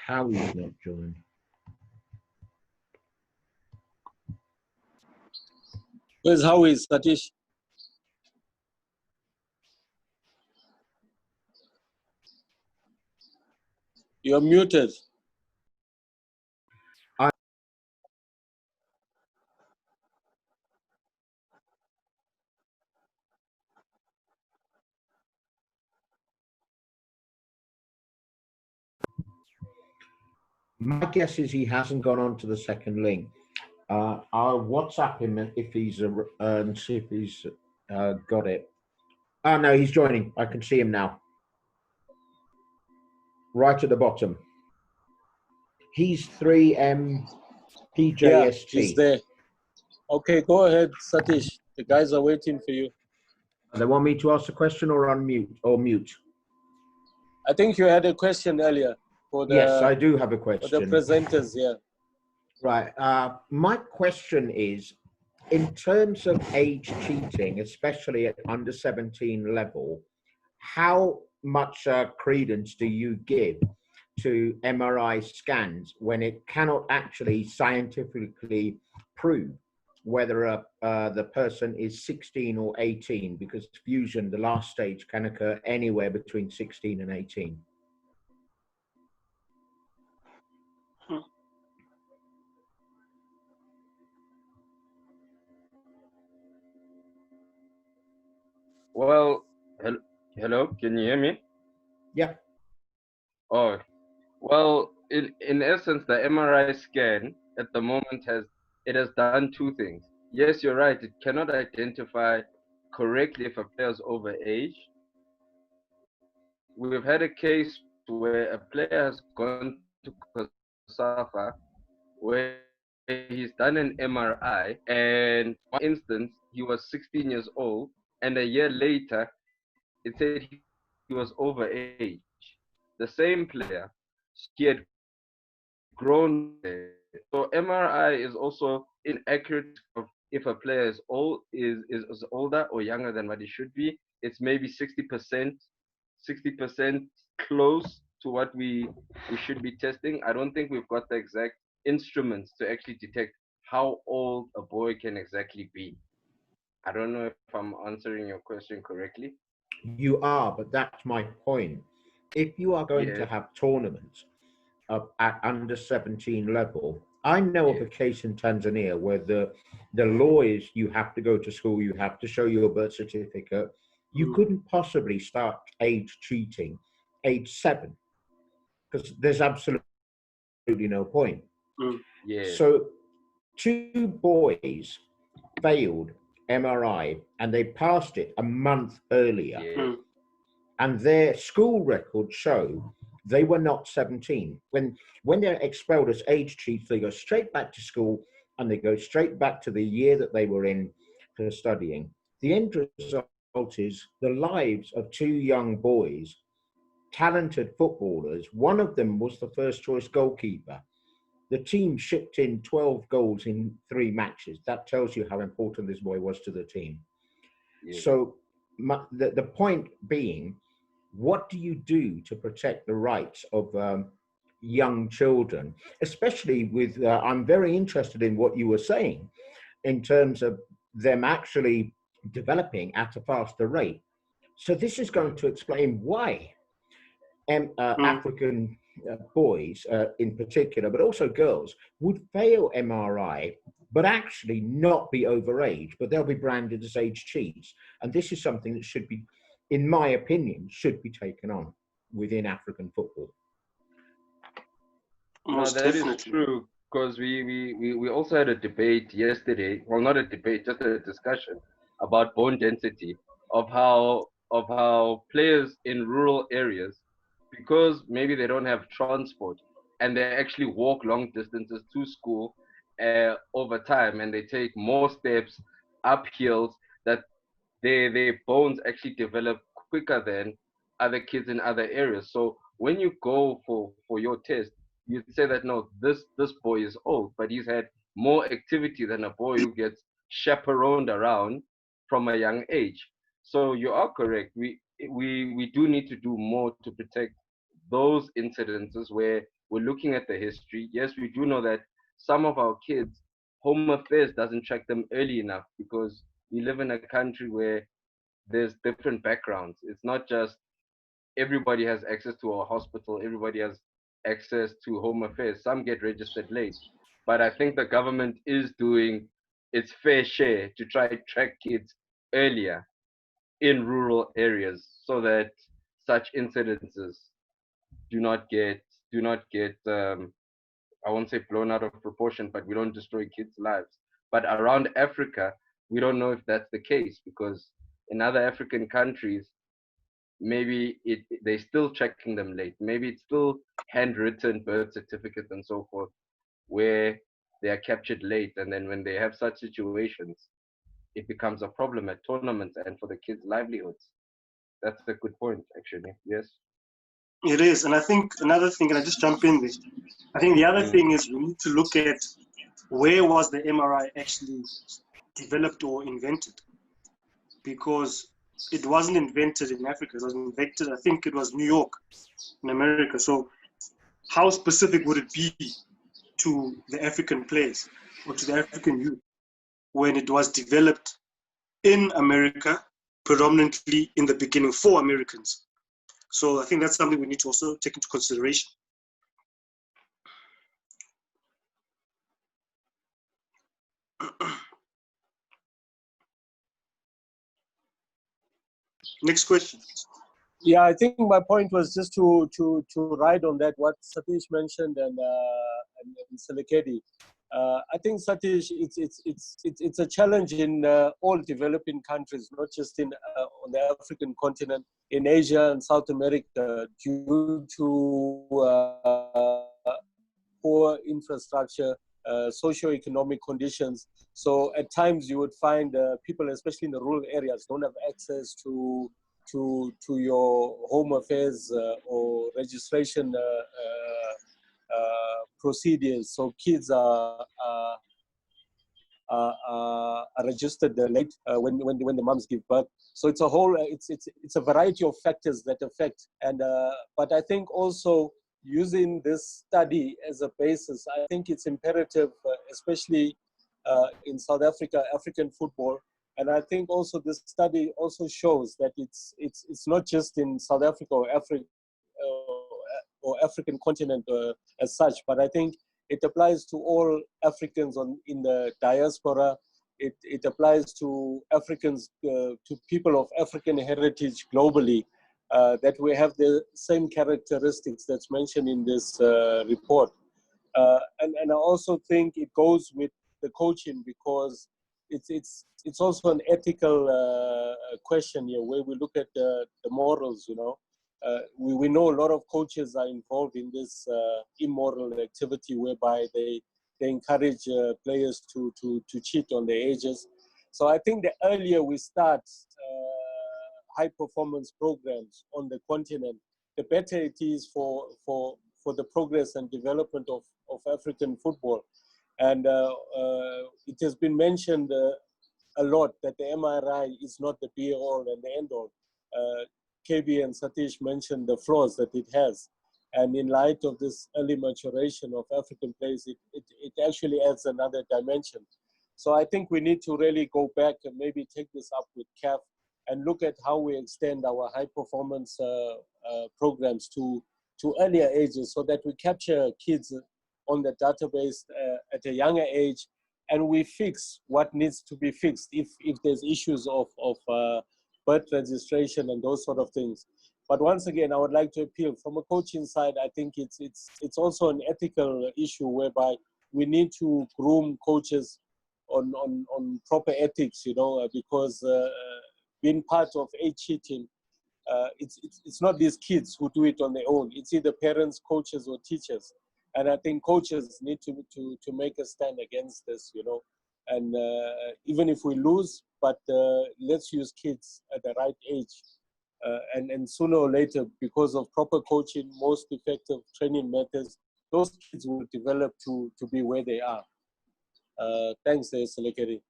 Howie's not joined. Where's Howie, Satish? You're muted. My guess is he hasn't gone on to the second link. I'll WhatsApp him if he's and see if he's got it. Oh no, he's joining. I can see him now. Right at the bottom. He's 3M PJST. Yeah, he's there. Okay, go ahead, Satish. The guys are waiting for you. They want me to ask a question or unmute or mute? I think you had a question earlier for the. Yes, I do have a question. For the presenters, yeah. Right. My question is, in terms of age cheating, especially at under 17 level, how much credence do you give to MRI scans when it cannot actually scientifically prove whether the person is 16 or 18? Because fusion, the last stage, can occur anywhere between 16 and 18. Well, hello, can you hear me? Yeah. Oh, well, in essence, the MRI scan at the moment has done two things. Yes, you're right. It cannot identify correctly if a player is over age. We've had a case where a player has gone to COSAFA where he's done an MRI, and one instance he was 16 years old, and a year later it said he was over age. The same player, he had grown. So MRI is also inaccurate of if a player is older or younger than what he should be. It's maybe 60%, 60% close to what we should be testing. I don't think we've got the exact instruments to actually detect how old a boy can exactly be. I don't know if I'm answering your question correctly. You are, but that's my point. If you are going to have tournaments at under 17 level, I know of a case in Tanzania where the law is you have to go to school, you have to show your birth certificate. You couldn't possibly start age cheating age 7 because there's absolutely no point. So 2 boys failed MRI and they passed it a month earlier. And their school records show they were not 17. When they're expelled as age cheats, they go straight back to school and they go straight back to the year that they were in for studying. The end result is the lives of 2 young boys, talented footballers. One of them was the first choice goalkeeper. The team shipped in 12 goals in 3 matches. That tells you how important this boy was to the team. So the point being, what do you do to protect the rights of young children, especially with, I'm very interested in what you were saying in terms of them actually developing at a faster rate. So this is going to explain why African boys in particular, but also girls, would fail MRI, but actually not be over age, but they'll be branded as age cheats. And this is something that should be, in my opinion, should be taken on within African football. No, that is true, because we also had a debate yesterday. Well, not a debate, just a discussion about bone density of how players in rural areas, because maybe they don't have transport and they actually walk long distances to school over time, and they take more steps up hills, that their bones actually develop quicker than other kids in other areas. So when you go for your test, you say that no, this boy is old, but he's had more activity than a boy who gets chaperoned around from a young age. So you are correct. We do need to do more to protect those incidences where we're looking at the history. Yes, we do know that some of our kids, home affairs doesn't track them early enough because we live in a country where there's different backgrounds. It's not just everybody has access to a hospital, everybody has access to home affairs. Some get registered late. But I think the government is doing its fair share to try to track kids earlier in rural areas so that such incidences do not get I won't say blown out of proportion, but we don't destroy kids' lives. But around Africa, we don't know if that's the case because in other African countries, maybe they're still checking them late. Maybe it's still handwritten birth certificates and so forth, where they are captured late, and then when they have such situations, it becomes a problem at tournaments and for the kids' livelihoods. That's a good point, actually. Yes. It is, and I think another thing, and I just jump in there. I think the other thing is we need to look at where was the MRI actually developed or invented, because it wasn't invented in Africa. It was invented, I think it was New York in America. So how specific would it be to the African players or to the African youth when it was developed in America, predominantly in the beginning for Americans? So I think that's something we need to also take into consideration. Next question. Yeah, I think my point was just to ride on that what Satish mentioned and Selekedi. I think Satish, it's a challenge in all developing countries, not just in on the African continent, in Asia and South America, due to poor infrastructure, socio-economic conditions. So at times you would find people, especially in the rural areas, don't have access to your home affairs or registration procedures. So kids are registered late when the moms give birth. So it's a whole it's a variety of factors that affect. And but I think also using this study as a basis, I think it's imperative, especially in South Africa, African football. And I think also this study also shows that it's not just in South Africa or African continent as such, but I think it applies to all Africans in the diaspora. It applies to Africans, to people of African heritage globally, that we have the same characteristics that's mentioned in this report. And I also think it goes with the coaching, because it's also an ethical question here, where we look at the morals, you know. We know a lot of coaches are involved in this immoral activity whereby they encourage players to cheat on their ages. So I think the earlier we start high performance programs on the continent, the better it is for the progress and development of African football. And it has been mentioned a lot that the MRI is not the be all and the end all. KB and Satish mentioned the flaws that it has. And in light of this early maturation of African players, it actually adds another dimension. So I think we need to really go back and maybe take this up with CAF and look at how we extend our high performance programs to earlier ages, so that we capture kids on the database at a younger age, and we fix what needs to be fixed if there's issues of birth registration and those sort of things. But once again, I would like to appeal from a coaching side. I think it's also an ethical issue whereby we need to groom coaches on proper ethics, you know, because being part of age cheating, it's not these kids who do it on their own. It's either parents, coaches, or teachers. And I think coaches need to make a stand against this, you know. And even if we lose, but let's use kids at the right age. And sooner or later, because of proper coaching, most effective training methods, those kids will develop to be where they are. Thanks, Selekedi.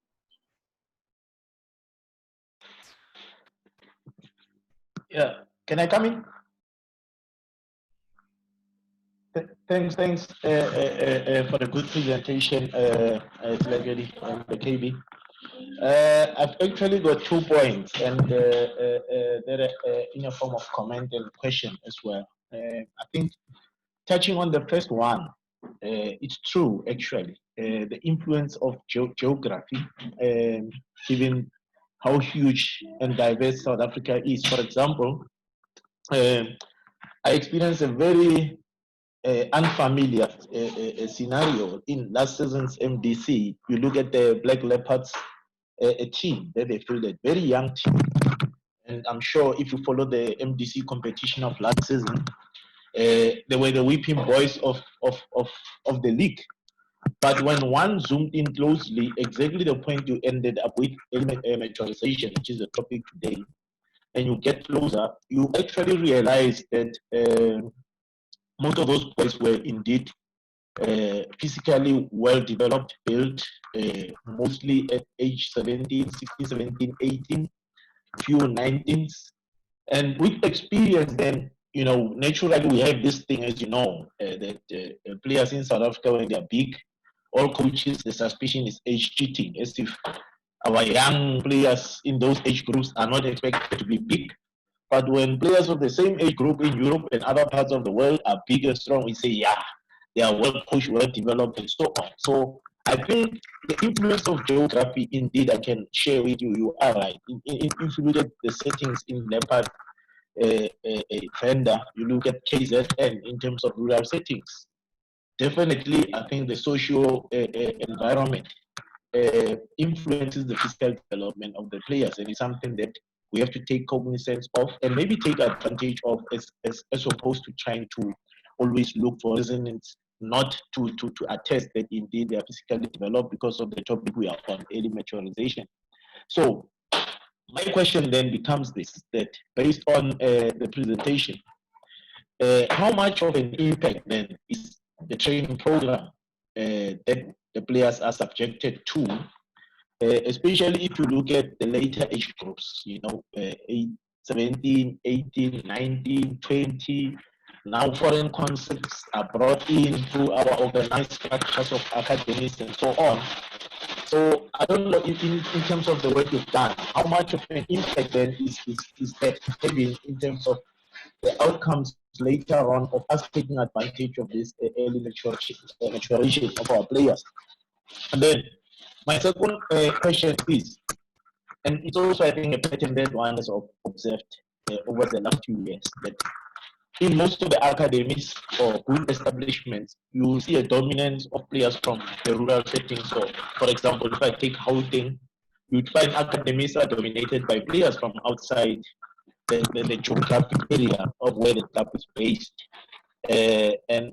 Yeah, can I come in? Thanks for the good presentation, Slagedi and KB. I've actually got 2 points, and they're in a form of comment and question as well. I think touching on the first one, it's true actually. The influence of geography, given how huge and diverse South Africa is. For example, I experienced a very unfamiliar scenario in last season's MDC. You look at the Black Leopards, a team that they fielded, very young team. And I'm sure if you follow the MDC competition of last season, they were the whipping boys of the league. But when one zoomed in closely, exactly the point you ended up with, maturation, which is the topic today, and you get closer, you actually realize that most of those boys were indeed physically well developed, built, mostly at age 17, 16, 17, 18, few 19s. And with experience, then, naturally we have this thing, as you know, that players in South Africa, when they're big, all coaches, the suspicion is age cheating, as if our young players in those age groups are not expected to be big. But when players of the same age group in Europe and other parts of the world are big and strong, we say, yeah, they are well coached, well developed, and so on. So I think the influence of geography, indeed, I can share with you, you are right. If you look at the settings in Leopard, Fender, you look at KZN in terms of rural settings. Definitely, I think the social environment influences the physical development of the players, and it's something that we have to take cognizance of and maybe take advantage of as opposed to trying to always look for resonance, not to attest that indeed they are physically developed because of the topic we are on, early maturization. So my question then becomes this, that based on the presentation, how much of an impact then is the training program that the players are subjected to, especially if you look at the later age groups, 17, 18, 19, 20. Now foreign concepts are brought in through our organized structures of academies and so on. So I don't know if in terms of the work you've done, how much of an impact then is that having in terms of the outcomes later on of us taking advantage of this early maturation of our players. And then my second question is, and it's also I think a pattern that one has observed over the last few years, that in most of the academies or good establishments, you will see a dominance of players from the rural settings. So, for example, if I take Gauteng, you'd find academies are dominated by players from outside the geographic area of where the club is based. And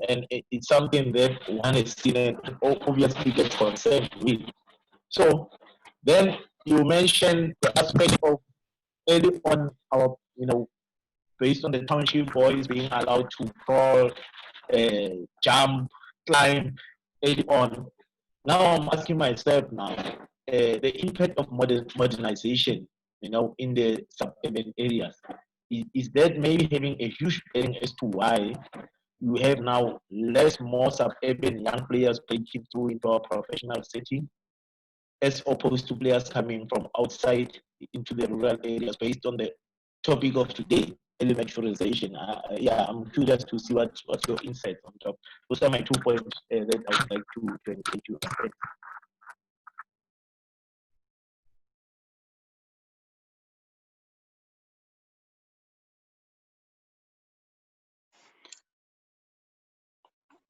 it's something that one has seen and obviously get concerned with. So then you mentioned the aspect of early on our, based on the township boys being allowed to crawl, jump, climb early on. Now I'm asking myself now, the impact of modernization, in the suburban areas, is that maybe having a huge bearing as to why you have now more suburban young players breaking through into our professional setting, as opposed to players coming from outside into the rural areas, based on the topic of today, early maturization. Yeah, I'm curious to see what's your insights on top. Those are my 2 points that I would like to engage you on.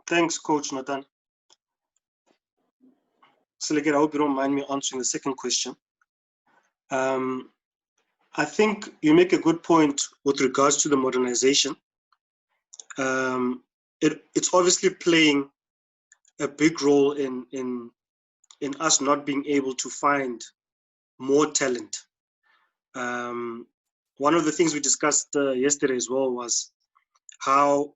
Thanks, Coach Nathan. So, I hope you don't mind me answering the second question. I think you make a good point with regards to the modernization. It's obviously playing a big role in us not being able to find more talent. One of the things we discussed yesterday as well was how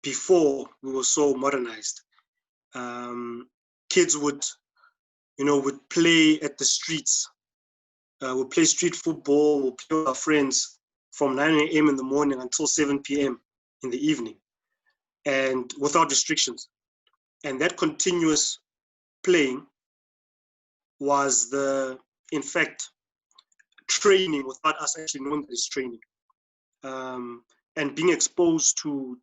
before we were so modernized, kids would play at the streets, would play street football, would play with our friends from 9 a.m. in the morning until 7 p.m. in the evening. and without restrictions. And that continuous playing was in fact, training without us actually knowing that it's training. And being exposed to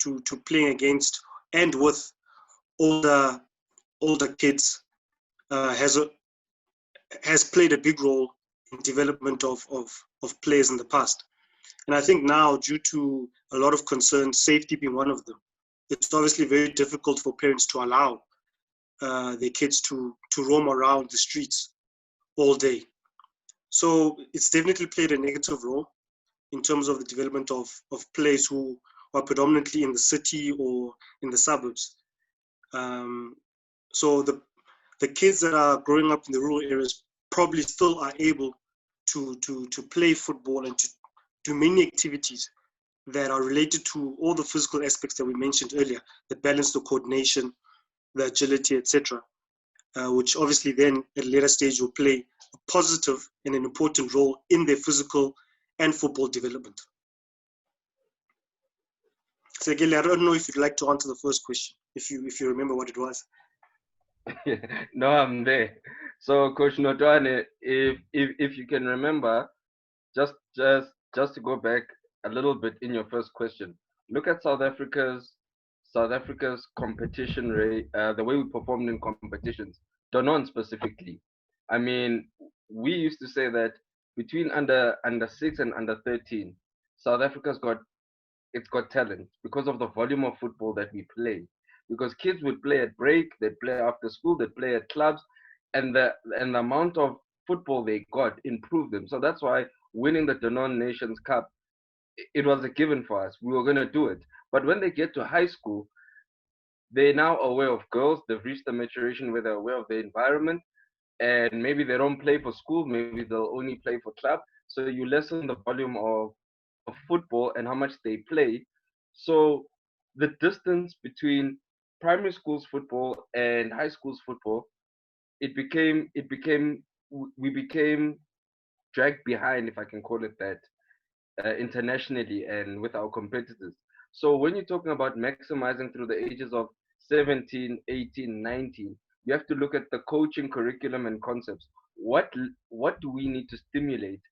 playing against and with older kids has played a big role in development of players in the past. And I think now, due to a lot of concerns, safety being one of them, it's obviously very difficult for parents to allow their kids to roam around the streets all day. So it's definitely played a negative role in terms of the development of players who are predominantly in the city or in the suburbs. So the kids that are growing up in the rural areas probably still are able to play football and to do many activities that are related to all the physical aspects that we mentioned earlier, the balance, the coordination, the agility, etc., which obviously then at a later stage will play a positive and an important role in their physical and football development. So again, I don't know if you'd like to answer the first question, if you remember what it was. No, I'm there. So, Coach Notwane, if you can remember, just to go back a little bit in your first question, look at South Africa's competition rate, the way we performed in competitions, Donon specifically. I mean, we used to say that between under 6 and under 13, South Africa's got talent because of the volume of football that we play. Because kids would play at break, they'd play after school, they'd play at clubs, and the amount of football they got improved them. So that's why winning the Danon Nations Cup, it was a given for us. We were going to do it. But when they get to high school, they're now aware of girls. They've reached the maturation where they're aware of the environment, and maybe they don't play for school. Maybe they'll only play for club. So you lessen the volume of football and how much they play. So the distance between primary school's football and high school's football, we became dragged behind, if I can call it that, internationally and with our competitors. So when you're talking about maximizing through the ages of 17, 18, 19, you have to look at the coaching curriculum and concepts. What do we need to stimulate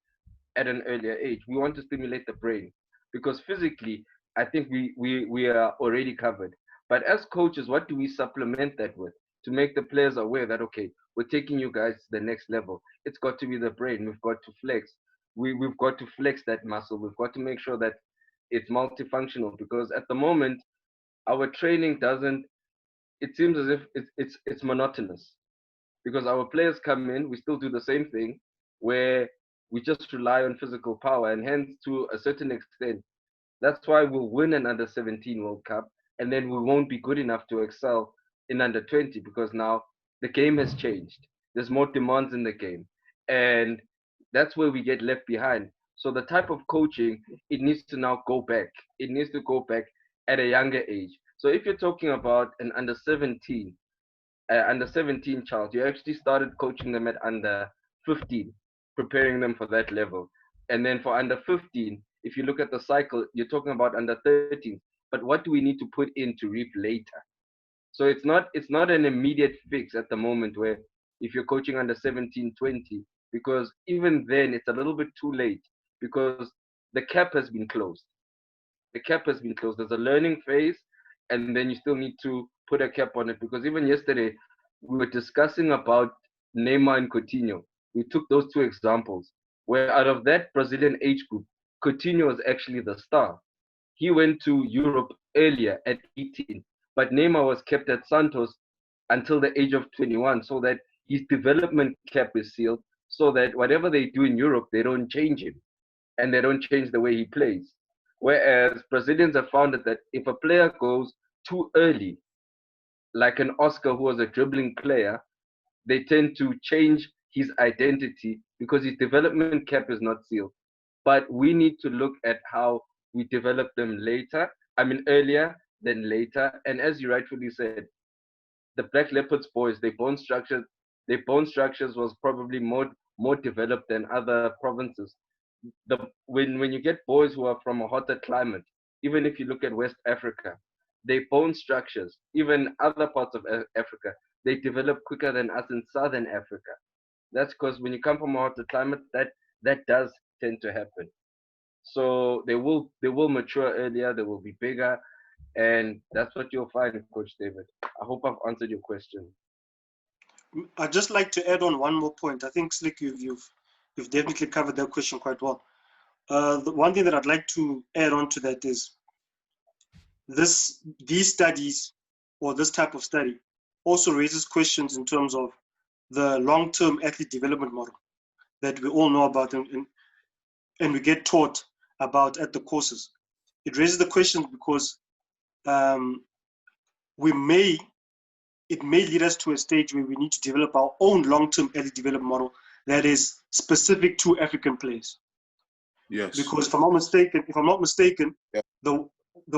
at an earlier age? We want to stimulate the brain, because physically, I think we are already covered. But as coaches, what do we supplement that with to make the players aware that, okay, we're taking you guys to the next level? It's got to be the brain. We've got to flex. We've got to flex that muscle. We've got to make sure that it's multifunctional, because at the moment, our training doesn't, it seems as if it's monotonous, because our players come in, we still do the same thing, where we just rely on physical power, and hence, to a certain extent, that's why we'll win an under 17 World Cup, and then we won't be good enough to excel in under 20, because now the game has changed. There's more demands in the game, and that's where we get left behind. So the type of coaching, it needs to now go back. It needs to go back at a younger age. So if you're talking about an under 17 child, you actually started coaching them at under 15, preparing them for that level. And then for under 15, if you look at the cycle, you're talking about under 13. But what do we need to put in to reap later? So it's not an immediate fix at the moment, where if you're coaching under 17, 20, because even then it's a little bit too late, because the cap has been closed. The cap has been closed. There's a learning phase, and then you still need to put a cap on it, because even yesterday we were discussing about Neymar and Coutinho. We took those two examples, where out of that Brazilian age group, Coutinho was actually the star. He went to Europe earlier at 18, but Neymar was kept at Santos until the age of 21, so that his development cap is sealed, so that whatever they do in Europe, they don't change him, and they don't change the way he plays. Whereas Brazilians have found that if a player goes too early, like an Oscar who was a dribbling player, they tend to change his identity, because his development cap is not sealed. But we need to look at how we develop them earlier than later. And as you rightfully said, the Black Leopards boys, their bone structures was probably more developed than other provinces. When you get boys who are from a hotter climate, even if you look at West Africa, their bone structures, even other parts of Africa, they develop quicker than us in Southern Africa. That's because when you come from a hotter climate, that does tend to happen. So they will mature earlier, they will be bigger, and that's what you'll find, Coach David. I hope I've answered your question. I'd just like to add on one more point. I think, Slick, you've definitely covered that question quite well. The one thing that I'd like to add on to that is these studies, or this type of study, also raises questions in terms of the long-term athlete development model that we all know about and we get taught about at the courses. It raises the question because it may lead us to a stage where we need to develop our own long-term athlete development model that is specific to African players. Yes. Because if I'm not mistaken, yeah, the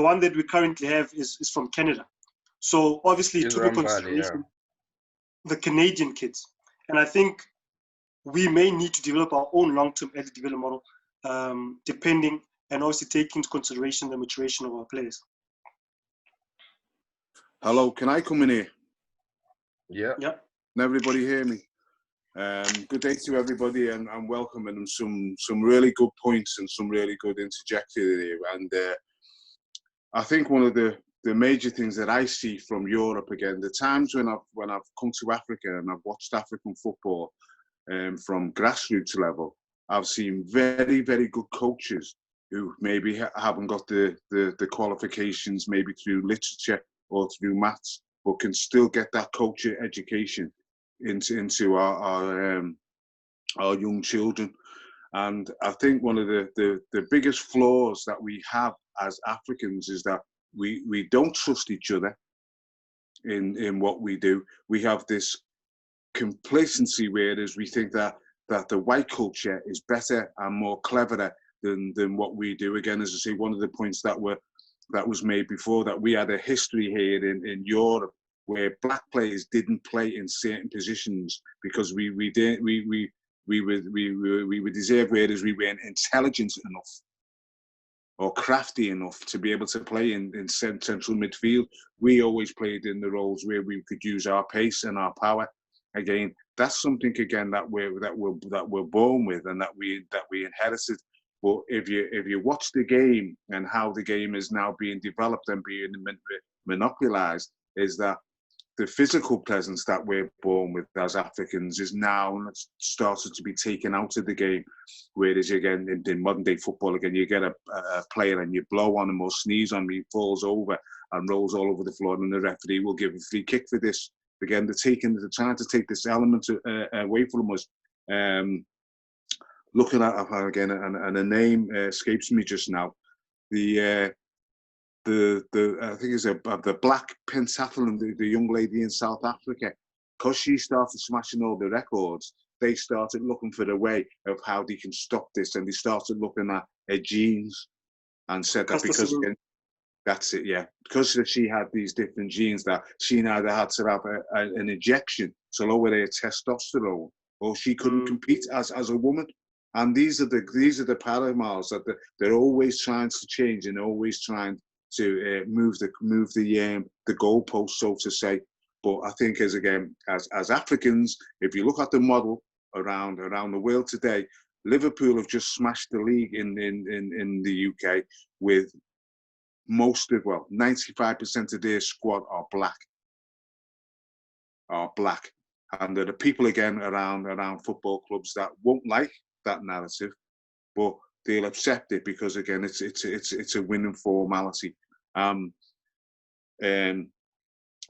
one that we currently have is from Canada. So obviously it took into consideration the Canadian kids. And I think we may need to develop our own long-term athlete development model, depending and obviously taking into consideration the maturation of our players. Hello, can I come in here? Yeah. Yeah. Can everybody hear me? Good day to everybody, and welcome. And some really good points and some really good interjections here. And I think one of the major things that I see from Europe, again, the times when I've come to Africa and I've watched African football from grassroots level, I've seen very, very good coaches who maybe haven't got the qualifications, maybe through literature or through maths, but can still get that culture education into our young children. And I think one of the biggest flaws that we have as Africans is that we don't trust each other in what we do. We have this complacency, whereas we think that the white culture is better and more cleverer than what we do. Again, as I say, one of the points that was made before, that we had a history here in Europe where black players didn't play in certain positions because we were deserved, whereas we weren't intelligent enough or crafty enough to be able to play in central midfield. We always played in the roles where we could use our pace and our power. Again, that's something again that we're born with and that we inherited. But if you watch the game and how the game is now being developed and being monopolized, is that the physical presence that we're born with as Africans is now started to be taken out of the game. Whereas again, in modern day football, again, you get a player and you blow on him or sneeze on him, he falls over and rolls all over the floor, and the referee will give a free kick for this. Again, they're trying to take this element away from us. Looking at again, and a name escapes me just now. I think it's the black pentathlon, the young lady in South Africa, because she started smashing all the records. They started looking for a way of how they can stop this, and they started looking at her genes and said that because that's it, yeah, because she had these different genes that she neither had to have an injection to lower her testosterone, or she couldn't compete as a woman. And these are the parallels that they're always trying to change and always trying to move the goalpost, so to say. But I think as Africans, if you look at the model around the world today, Liverpool have just smashed the league in the UK with 95% of their squad are black. And there are people again around football clubs that won't like that narrative, but they'll accept it because again it's a winning formality.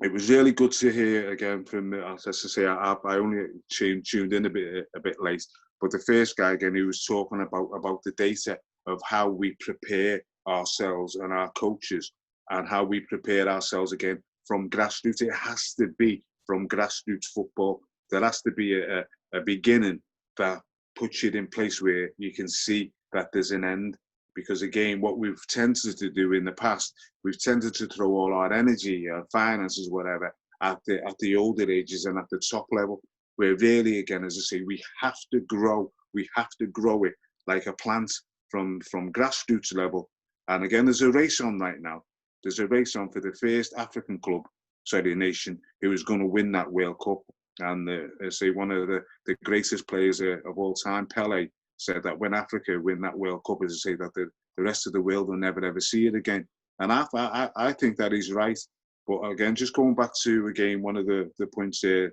It was really good to hear again from, as I say, I only tuned in a bit late, but the first guy again, he was talking about the data of how we prepare ourselves and our coaches and how we prepare ourselves again from grassroots. It has to be from grassroots football. There has to be a beginning that puts it in place where you can see that there's an end. Because again, what we've tended to do in the past, we've tended to throw all our energy, our finances, whatever, at the older ages and at the top level. Where really, again, as I say, we have to grow. We have to grow it like a plant from grassroots level. And again, there's a race on right now. There's a race on for the first African nation who is going to win that World Cup. And say one of the greatest players of all time, Pele, said that when Africa win that World Cup, is to say that the rest of the world will never ever see it again. And I think that he's right. But again, just going back to again one of the points that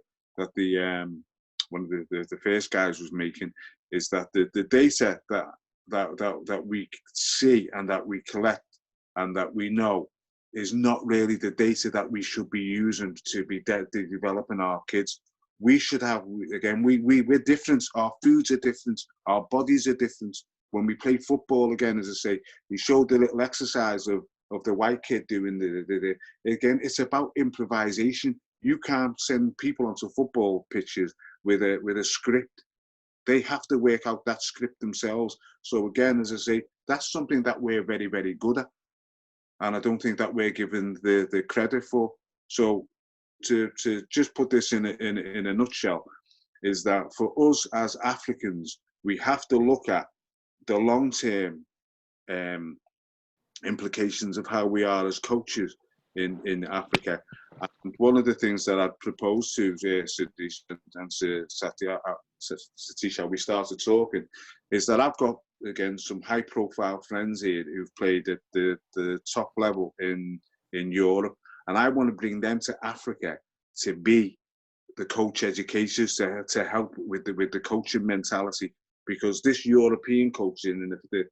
one of the first guys was making is that the data that we see and that we collect and that we know is not really the data that we should be using to be developing our kids. We should have, again, we're different. Our foods are different. Our bodies are different. When we play football, again, as I say, we showed the little exercise of the white kid doing again, it's about improvisation. You can't send people onto football pitches with a script. They have to work out that script themselves. So again, as I say, that's something that we're very, very good at. And I don't think that we're given the credit for. So to just put this in a nutshell, is that for us as Africans, we have to look at the long-term implications of how we are as coaches in Africa. And one of the things that I'd proposed to Satish and Satish, we started talking, is that I've got, again, some high-profile friends here who've played at the top level in Europe, and I want to bring them to Africa to be the coach educators, to help with the coaching mentality, because this European coaching and the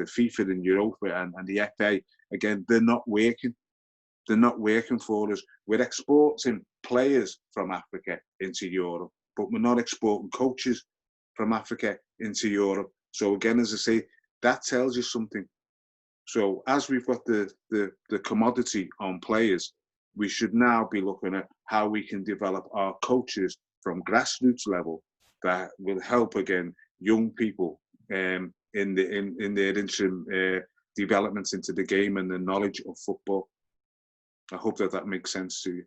FIFA and Europa and the FA, again, they're not working. They're not working for us. We're exporting players from Africa into Europe, but we're not exporting coaches from Africa into Europe. So again, as I say, that tells you something. So as we've got the commodity on players, we should now be looking at how we can develop our coaches from grassroots level that will help, again, young people in their interim developments into the game and the knowledge of football. I hope that makes sense to you.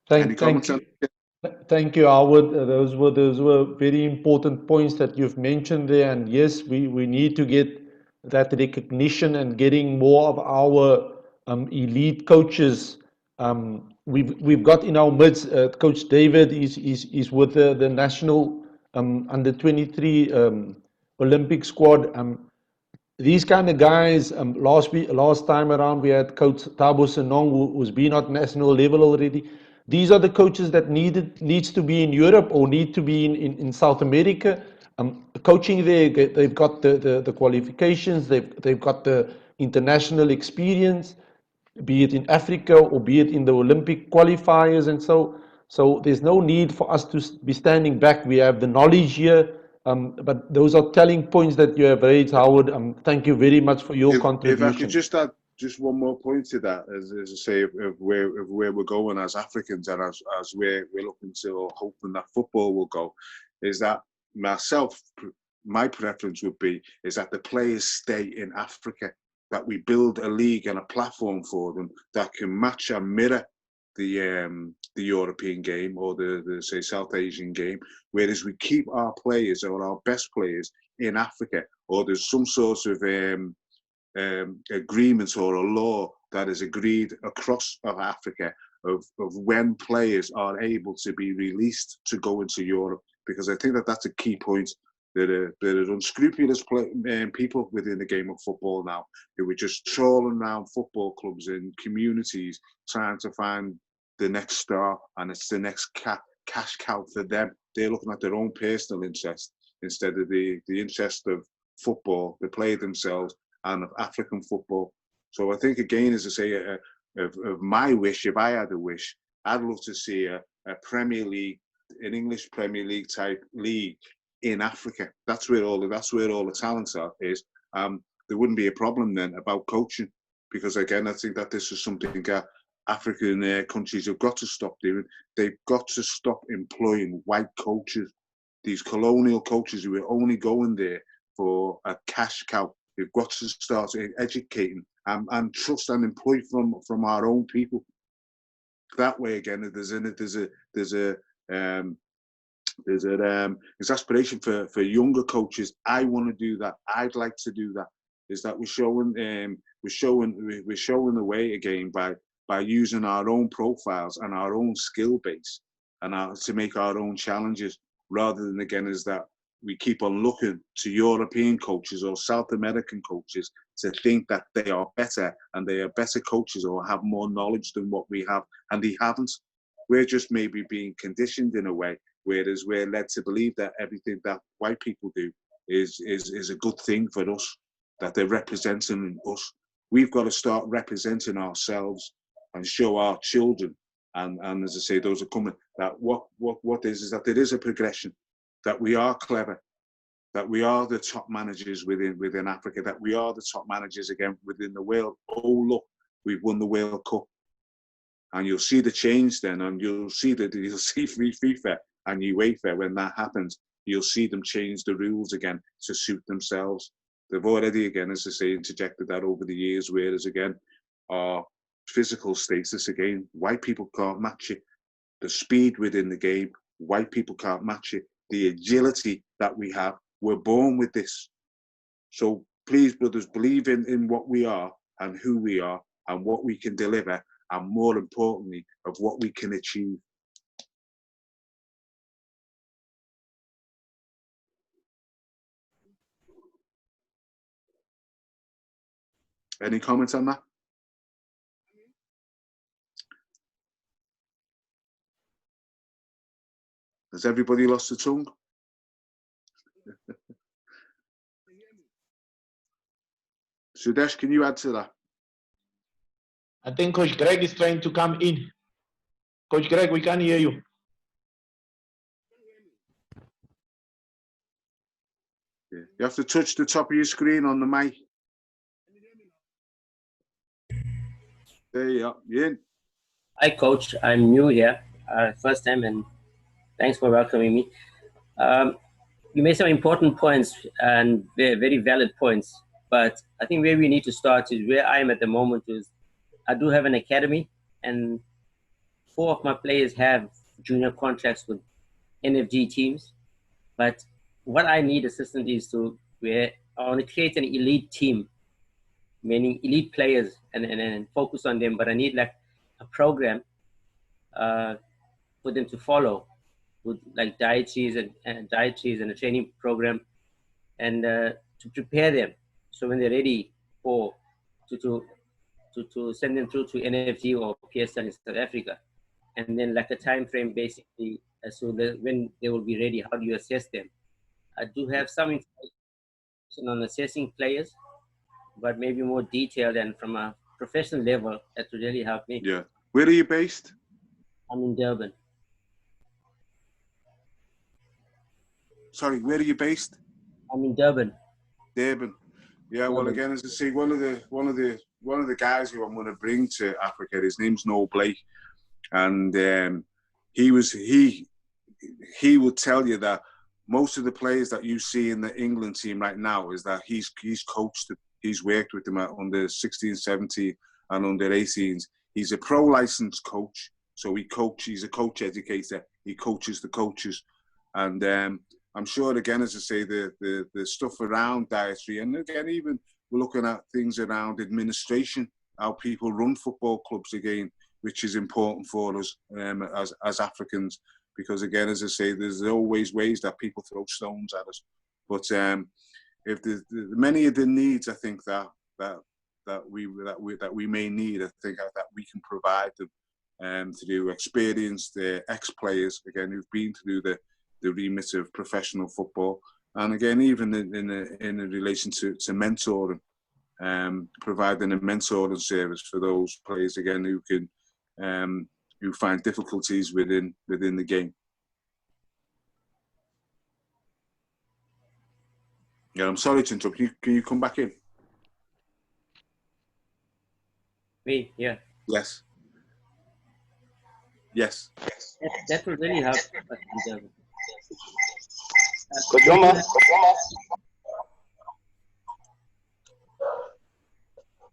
Thank you, Howard. Those were very important points that you've mentioned there. And yes, we need to get that recognition and getting more of our elite coaches. We've got in our midst Coach David is with the national under 23 Olympic squad. These kind of guys, last time around we had Coach Thabo Senong, who's been at national level already. These are the coaches that needs to be in Europe or need to be in South America. Coaching there, they've got the qualifications, they've got the international experience, be it in Africa or be it in the Olympic qualifiers, and so there's no need for us to be standing back. We have the knowledge here. But those are telling points that you have raised, Howard. Thank you very much for your contribution. If I could just add just one more point to that, as I say, of where we're going as Africans and as we're looking to or hoping that football will go, is that my preference would be is that the players stay in Africa, that we build a league and a platform for them that can match and mirror the European game or the say South Asian game, whereas we keep our players or our best players in Africa, or there's some sort of agreement or a law that is agreed across of Africa of when players are able to be released to go into Europe, because I think that's a key point. There are unscrupulous people within the game of football now who are just trawling around football clubs and communities trying to find the next star, and it's the next cash cow for them. They're looking at their own personal interest instead of the interest of football, the player themselves, and of African football. So I think, again, as I say, of my wish, if I had a wish, I'd love to see a Premier League, an English Premier League type league in Africa. That's where all the talent is. There wouldn't be a problem then about coaching, because again, I think that this is something African countries have got to stop doing. They've got to stop employing white coaches, these colonial coaches who are only going there for a cash cow. They've got to start educating and trust and employ from our own people. That way, again, there's There's aspiration for younger coaches. I want to do that. I'd like to do that. Is that we're showing the way again by using our own profiles and our own skill base and to make our own challenges, rather than again is that we keep on looking to European coaches or South American coaches to think that they are better and they are better coaches or have more knowledge than what we have, and they haven't. We're just maybe being conditioned in a way, whereas we're led to believe that everything that white people do is a good thing for us, that they're representing us. We've got to start representing ourselves and show our children, and as I say, those are coming, that what is that there is a progression, that we are clever, that we are the top managers within Africa, that we are the top managers again within the world. Oh look, we've won the World Cup. And you'll see the change then, and you'll see FIFA and UEFA, when that happens, you'll see them change the rules again to suit themselves. They've already, again, as I say, interjected that over the years, whereas again, our physical status, again, white people can't match it. The speed within the game, white people can't match it. The agility that we have, we're born with this. So please, brothers, believe in what we are and who we are and what we can deliver, and more importantly, of what we can achieve. Any comments on that? Has everybody lost the tongue? Sudesh, can you add to that? I think Coach Greg is trying to come in. Coach Greg, we can't hear you. Yeah. You have to touch the top of your screen on the mic. There you are. You're in. Hi, Coach. I'm new here, first time, and thanks for welcoming me. You made some important points and very valid points, but I think where we need to start is where I am at the moment is I do have an academy, and 4 of my players have junior contracts with NFG teams. But what I need assistance is where I want to create an elite team, meaning elite players, and focus on them. But I need like a program for them to follow, with like dietaries and a training program, and to prepare them so when they're ready to send them through to NFG or PSL in South Africa, and then like a time frame basically so that when they will be ready, how do you assess them? I do have some information on assessing players, but maybe more detailed and from a professional level that would really help me. Yeah. Where are you based? I'm in Durban. Sorry, where are you based? I'm in Durban. Durban. Yeah, well, again, as I say, one of the guys who I'm going to bring to Africa, his name's Noel Blake, and he would tell you that most of the players that you see in the England team right now is that he's coached them, he's worked with them at under 16, 17, and under 18s. He's a pro licensed coach, so he's a coach educator. He coaches the coaches, and I'm sure, again, as I say, the stuff around dietary, and again, even we're looking at things around administration, how people run football clubs again, which is important for us as Africans, because again, as I say, there's always ways that people throw stones at us. But if the many of the needs, I think that we may need, I think that we can provide them to do experienced ex-players again who've been through the remit of professional football, and again even in relation to mentoring, providing a mentoring service for those players again who can who find difficulties within the game. Yeah, I'm sorry to interrupt you. Can you come back in? Me, yeah. Yes. Yes. That will really help.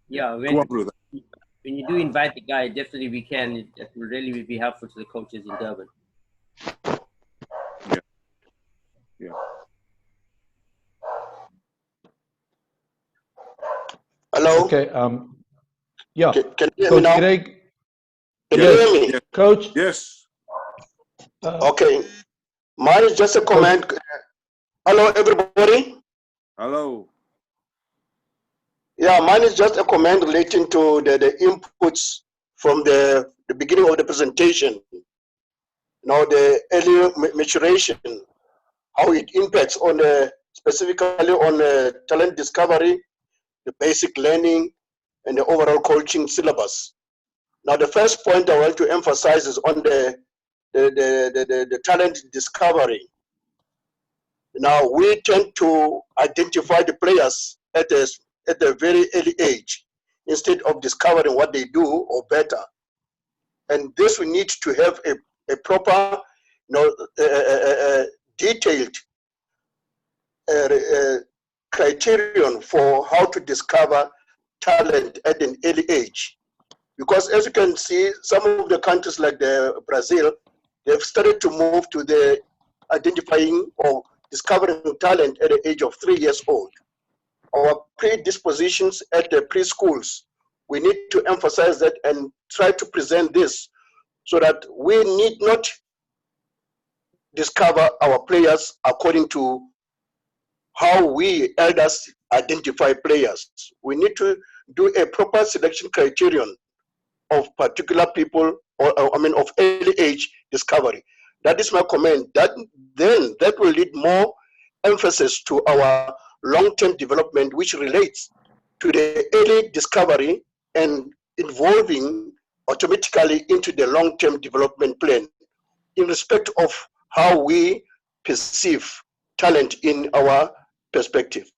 Yeah, when you do invite the guy, definitely we can. It will really be helpful to the coaches in Durban. Hello? Okay. Yeah. Can you hear me Coach now? Greg. Can Yes. you hear me? Coach. Yes. Okay. Mine is just a comment. Hello, everybody. Hello. Yeah, mine is just a comment relating to the inputs from the beginning of the presentation. Now, the early maturation, how it impacts on specifically on talent discovery, the basic learning, and the overall coaching syllabus. Now, the first point I want to emphasize is on the talent discovery. Now, we tend to identify the players at a very early age instead of discovering what they do or better. And this we need to have a proper, detailed criterion for how to discover talent at an early age. Because as you can see, some of the countries like Brazil, they've started to move to the identifying or discovering talent at the age of 3 years old. Our predispositions at the preschools, we need to emphasize that and try to present this so that we need not discover our players according to how we elders identify players. We need to do a proper selection criterion of particular people, or of early age discovery. That is my comment. That will lead more emphasis to our long-term development, which relates to the early discovery and involving automatically into the long-term development plan in respect of how we perceive talent in our perspective.